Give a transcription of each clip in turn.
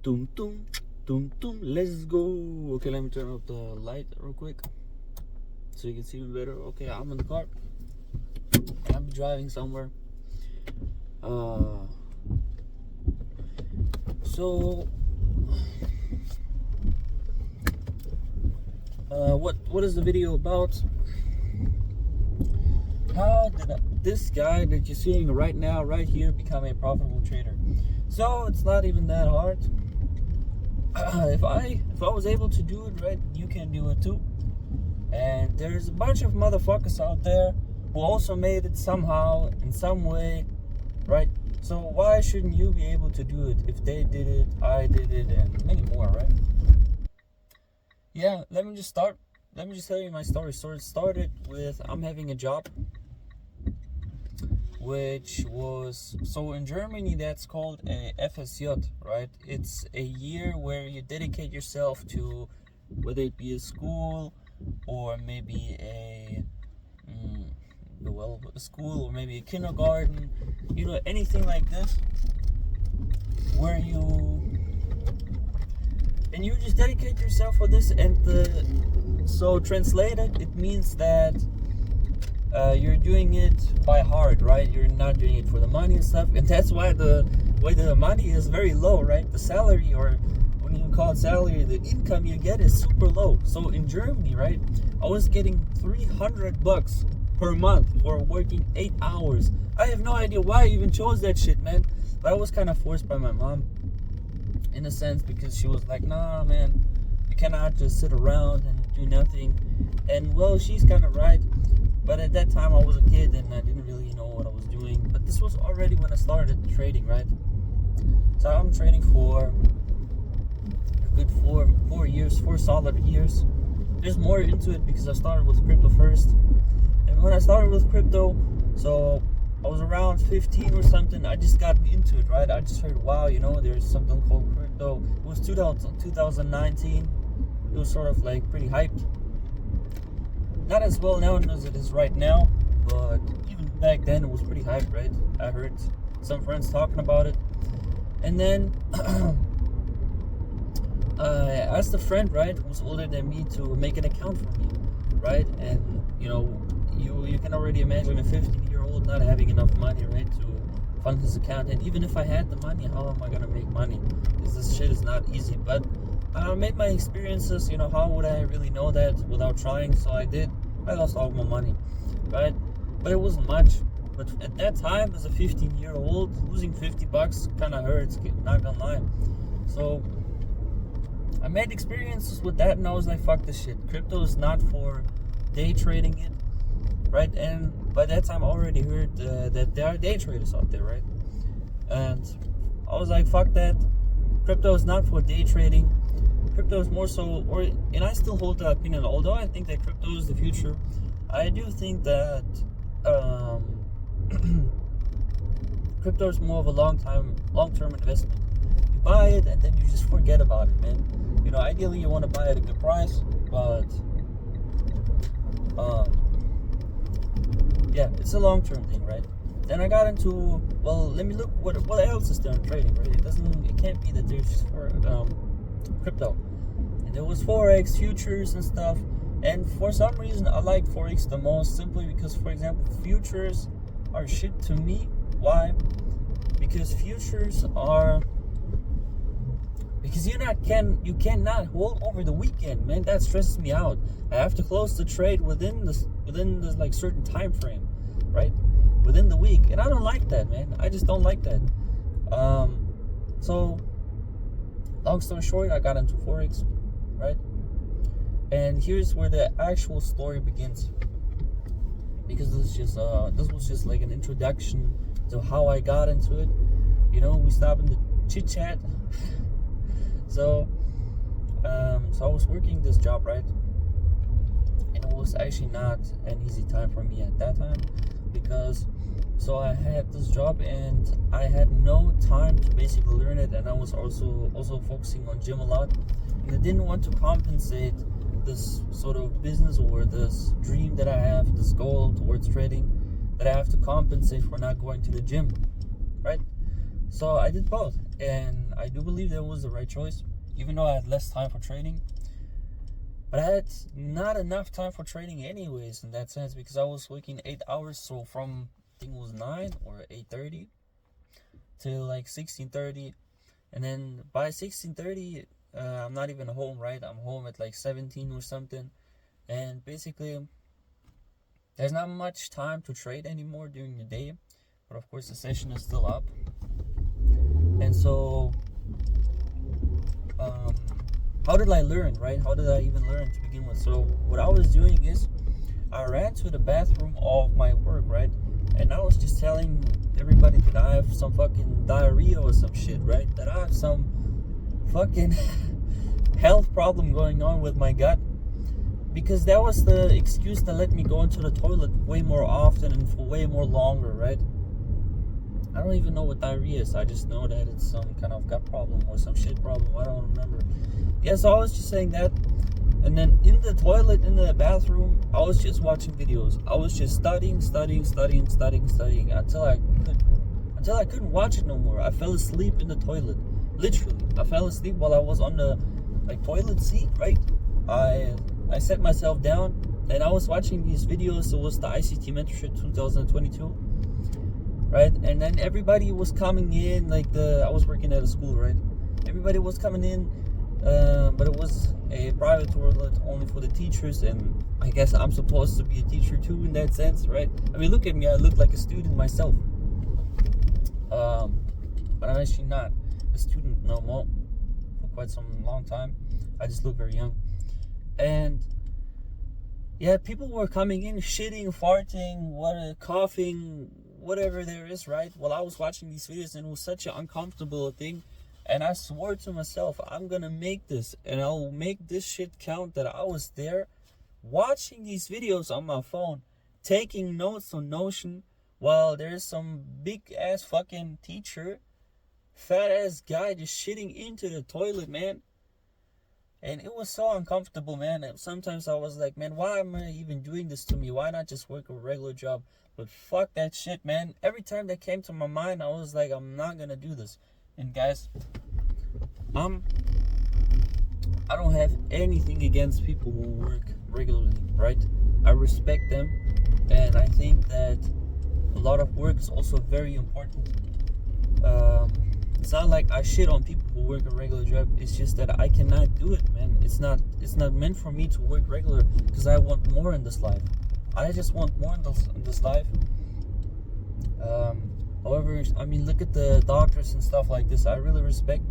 Tum tum, tum tum, let's go. Okay, let me turn off the light real quick so you can see me better. Okay, I'm in the car. I'm driving somewhere. So what is the video about? How did this guy that you're seeing right now, right here, become a profitable trader? So it's not even that hard. If I was able to do it, right, you can do it too. And there's a bunch of motherfuckers out there who also made it somehow, in some way, right? So why shouldn't you be able to do it? If they did it, I did it, and many more, right? Yeah, let me just tell you my story. So it started with, I'm having a job, which was, so in Germany that's called a FSJ, right? It's a year where you dedicate yourself to, whether it be a school or maybe a school or maybe a kindergarten, anything like this, where you just dedicate yourself for this. And so translated, it means that you're doing it by heart, right? You're not doing it for the money and stuff, and that's why the money is very low, right? The salary, or when you call it salary, the income you get is super low. So in Germany, right, I was getting $300 per month for working 8 hours. I have no idea why I even chose that shit, man. But I was kind of forced by my mom, in a sense, because she was like, nah, man, you cannot just sit around and do nothing. And well, she's kind of right. But at that time, I was a kid and I didn't really know what I was doing. But this was already when I started trading, right? So I'm trading for a good four solid years. There's more into it because I started with crypto first. And when I started with crypto, so I was around 15 or something, I just got into it, right? I just heard, wow, there's something called crypto. It was 2019. It was sort of like pretty hyped. Not as well known as it is right now, but even back then it was pretty hyped, right? I heard some friends talking about it. And then I asked a friend, right, who's older than me, to make an account for me, right? And you can already imagine a 15-year-old not having enough money, right, to fund his account. And even if I had the money, how am I gonna make money? Because this shit is not easy. But I made my experiences, how would I really know that without trying? So I did. I lost all my money, right? But it wasn't much. But at that time, as a 15-year-old, losing $50 kind of hurts, not gonna lie. So I made experiences with that, and I was like, fuck this shit. Crypto is not for day trading it, right? And by that time, I already heard that there are day traders out there, right? And I was like, fuck that. Crypto is not for day trading. Crypto is more so, and I still hold that opinion, although I think that crypto is the future. I do think that crypto is more of a long-term investment. You buy it and then you just forget about it, man. Ideally you want to buy at a good price, but yeah, it's a long-term thing, right? Then I got into, well, let me look what else is there in trading, right? It can't be that there's just for crypto. And there was forex, futures and stuff. And for some reason I like forex the most, simply because, for example, futures are shit to me. Why? Because futures are, because you cannot hold over the weekend, man. That stresses me out. I have to close the trade within this like certain time frame, right? Within the week. And I don't like that, man. I just don't like that. So long story short, I got into forex, right? And here's where the actual story begins, because this was just like an introduction to how I got into it. We stopped in the chit chat. So I was working this job, right? And it was actually not an easy time for me at that time, because so I had this job and I had no time to basically learn it, and I was also focusing on gym a lot, and I didn't want to compensate this sort of business or this dream that I have, this goal towards trading, that I have to compensate for not going to the gym, right? So I did both, and I do believe that was the right choice, even though I had less time for training. But I had not enough time for training anyways in that sense, because I was working 8 hours. So from, I think it was 9 or 8:30 till like 16:30. And then by 16:30, I'm not even home, right? I'm home at like 17 or something. And basically, there's not much time to trade anymore during the day. But of course, the session is still up. And so, how did I learn, right? How did I even learn to begin with? So what I was doing is I ran to the bathroom of my work, right? And I was just telling everybody that I have some fucking diarrhea or some shit, right? That I have some fucking health problem going on with my gut. Because that was the excuse that let me go into the toilet way more often and for way more longer, right? I don't even know what diarrhea is. I just know that it's some kind of gut problem or some shit problem. I don't remember. Yeah, so I was just saying that. And then in the toilet, in the bathroom, I was just watching videos. I was just studying until I couldn't watch it no more. I fell asleep in the toilet. Literally. I fell asleep while I was on the toilet seat, right? I set myself down and I was watching these videos. It was the ICT Mentorship 2022. Right, and then everybody was coming in, I was working at a school, right? Everybody was coming in, but it was a private toilet only for the teachers, and I guess I'm supposed to be a teacher too in that sense, right? I mean, look at me, I look like a student myself, but I'm actually not a student no more for quite some long time. I just look very young, and yeah, people were coming in, shitting, farting, coughing, whatever there is, right? Well, I was watching these videos and it was such an uncomfortable thing. And I swore to myself, I'm gonna make this. And I'll make this shit count that I was there watching these videos on my phone, taking notes on Notion, while there's some big ass fucking teacher, fat ass guy just shitting into the toilet, man. And it was so uncomfortable, man. And sometimes I was like, man, why am I even doing this to me? Why not just work a regular job? But fuck that shit, man. Every time that came to my mind, I was like, I'm not gonna do this. And guys, I don't have anything against people who work regularly, right? I respect them. And I think that a lot of work is also very important. It's not like I shit on people who work a regular job. It's just that I cannot do it, man. It's not meant for me to work regular because I want more in this life. I just want more in this life. However, I mean, look at the doctors and stuff like this. I really respect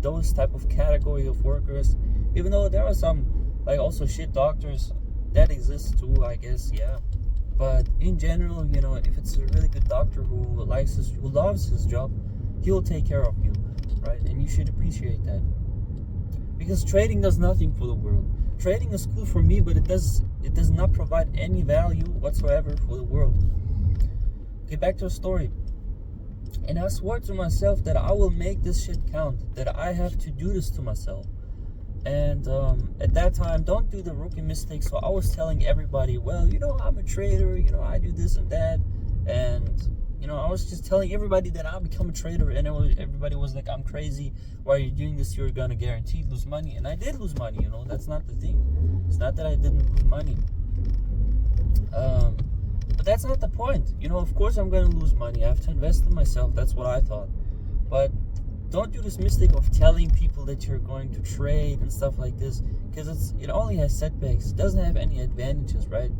those type of category of workers. Even though there are some also shit doctors that exist too, I guess, yeah. But in general, if it's a really good doctor who loves his job, he'll take care of you, right? And you should appreciate that. Because trading does nothing for the world. Trading is cool for me, but it does not provide any value whatsoever for the world. Get back to the story. And I swore to myself that I will make this shit count, that I have to do this to myself. And at that time, don't do the rookie mistake. So I was telling everybody, well, I'm a trader, I do this and that. And I was just telling everybody that I'll become a trader, and everybody was like, I'm crazy. Why are you doing this? You're gonna guarantee lose money. And I did lose money, that's not the thing. It's not that I didn't lose money. But that's not the point. Of course I'm gonna lose money. I have to invest in myself. That's what I thought. But don't do this mistake of telling people that you're going to trade and stuff like this, because it only has setbacks. It doesn't have any advantages, right?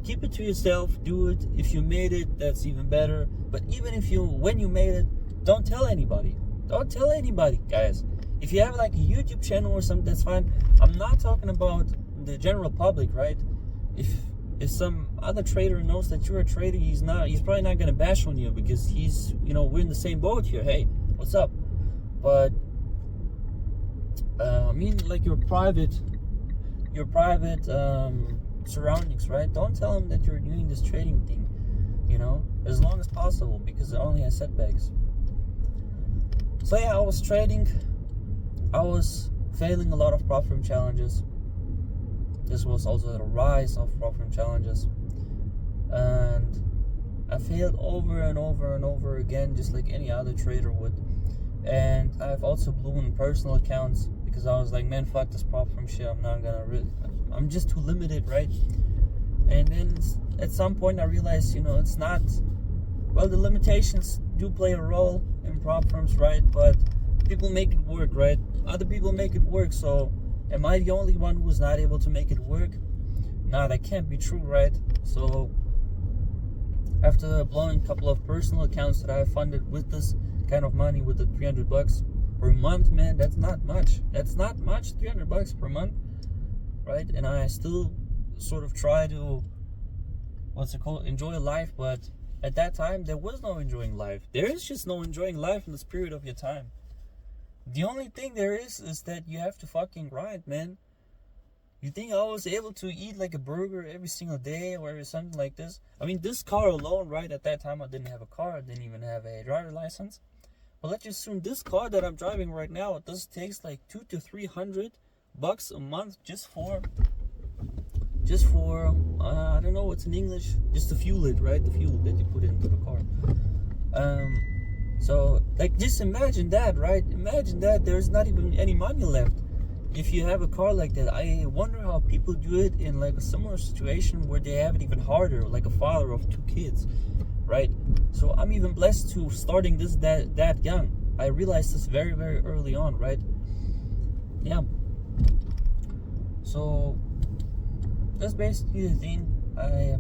Keep it to yourself, do it. If you made it, that's even better. But even when you made it, don't tell anybody. Don't tell anybody, guys. If you have a YouTube channel or something, that's fine. I'm not talking about the general public, right? If some other trader knows that you're a trader, he's probably not gonna bash on you because he's, we're in the same boat here. Hey, what's up? But your private surroundings, right? Don't tell them that you're doing this trading thing, as long as possible, because it only has setbacks. So yeah, I was trading. I was failing a lot of prop firm challenges. This was also the rise of prop firm challenges, and I failed over and over and over again, just like any other trader would. And I've also blew in personal accounts because I was like, man, fuck this prop firm shit. I'm just too limited, right? And then at some point I realized, it's not, well, the limitations do play a role in prop firms, right? But people make it work, right? Other people make it work. So am I the only one who's not able to make it work? Nah, that can't be true, right? So after blowing a couple of personal accounts that I funded with this kind of money, with the $300 per month, man, that's not much. That's not much, $300 per month, right? And I still sort of try to, enjoy life. But at that time, there was no enjoying life. There is just no enjoying life in the spirit of your time. The only thing there is that you have to fucking grind, man. You think I was able to eat like a burger every single day or something like this? I mean, this car alone, right? At that time, I didn't have a car. I didn't even have a driver license. But let's just assume this car that I'm driving right now, this takes like $200 to $300 a month just for I don't know what's in English, just to fuel it, right? The fuel that you put into the car. So like, just imagine that, right? Imagine that there's not even any money left if you have a car like that. I wonder how people do it in like a similar situation where they have it even harder, like a father of 2 kids, right? So I'm even blessed to starting this that young. I realized this very, very early on, right? Yeah. So that's basically the thing. I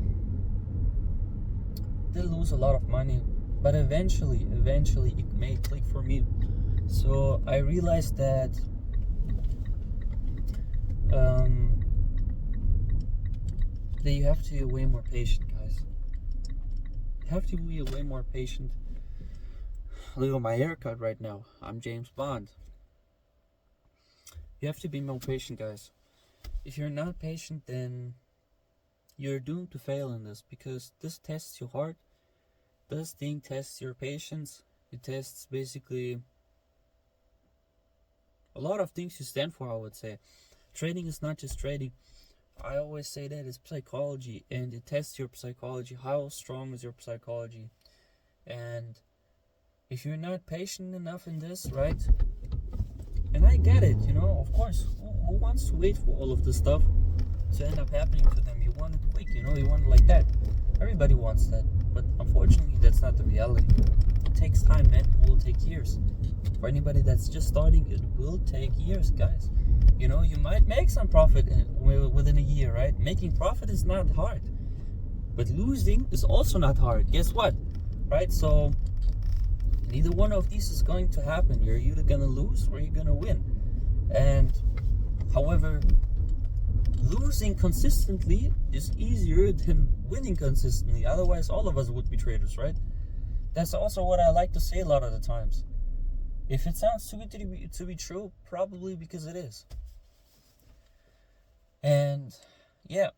did lose a lot of money, but eventually it may click for me. So I realized that that you have to be way more patient, guys. You have to be way more patient. Look at my haircut right now. I'm James Bond. You have to be more patient, guys. If you're not patient, then you're doomed to fail in this, because this tests your heart. This thing tests your patience. It tests basically a lot of things you stand for, I would say. Trading is not just trading. I always say that it's psychology, and it tests your psychology. How strong is your psychology? And if you're not patient enough in this, right? And I get it, of course. Who wants to wait for all of this stuff to end up happening to them? You want it quick, you want it like that. Everybody wants that. But unfortunately, that's not the reality. It takes time, man. It will take years. For anybody that's just starting, it will take years, guys. You might make some profit within a year, right? Making profit is not hard. But losing is also not hard. Guess what? Right? So neither one of these is going to happen. You're either going to lose or you're going to win. And however, losing consistently is easier than winning consistently. Otherwise, all of us would be traders, right? That's also what I like to say a lot of the times. If it sounds too good to be true, probably because it is. And yeah,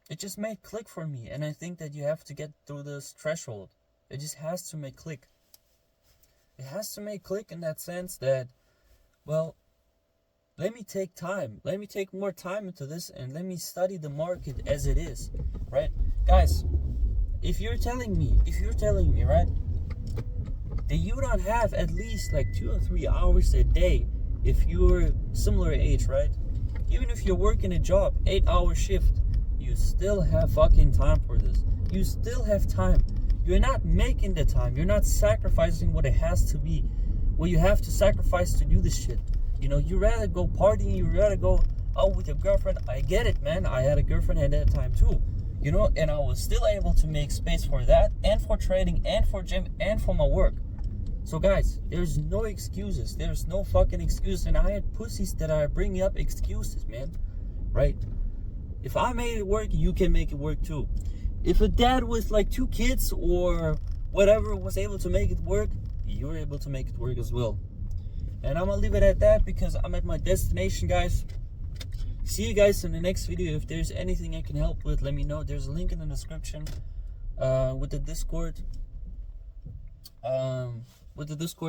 it just made click for me. And I think that you have to get through this threshold. It just has to make click. It has to make click in that sense that, well, let me take time. Let me take more time into this, and let me study the market as it is, right? Guys, if you're telling me, right, that you don't have at least like 2 or 3 hours a day, if you're similar age, right? Even if you're working a job, 8-hour shift, you still have fucking time for this. You still have time. You're not making the time. You're not sacrificing what it has to be, what you have to sacrifice to do this shit. You rather go partying, you rather go out with your girlfriend. I get it, man. I had a girlfriend at that time too. And I was still able to make space for that, and for trading, and for gym, and for my work. So guys, there's no excuses. There's no fucking excuse. And I had pussies that are bringing up excuses, man. Right? If I made it work, you can make it work too. If a dad with like 2 kids or whatever was able to make it work, you're able to make it work as well. And I'm gonna leave it at that because I'm at my destination, guys. See you guys in the next video. If there's anything I can help with, let me know. There's a link in the description with the Discord.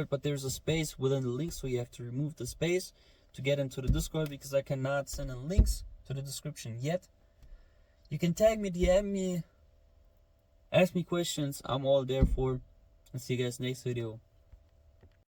But there's a space within the link, so you have to remove the space to get into the Discord, because I cannot send in links to the description yet. You can tag me, DM me, ask me questions. I'm all there for. And see you guys next video.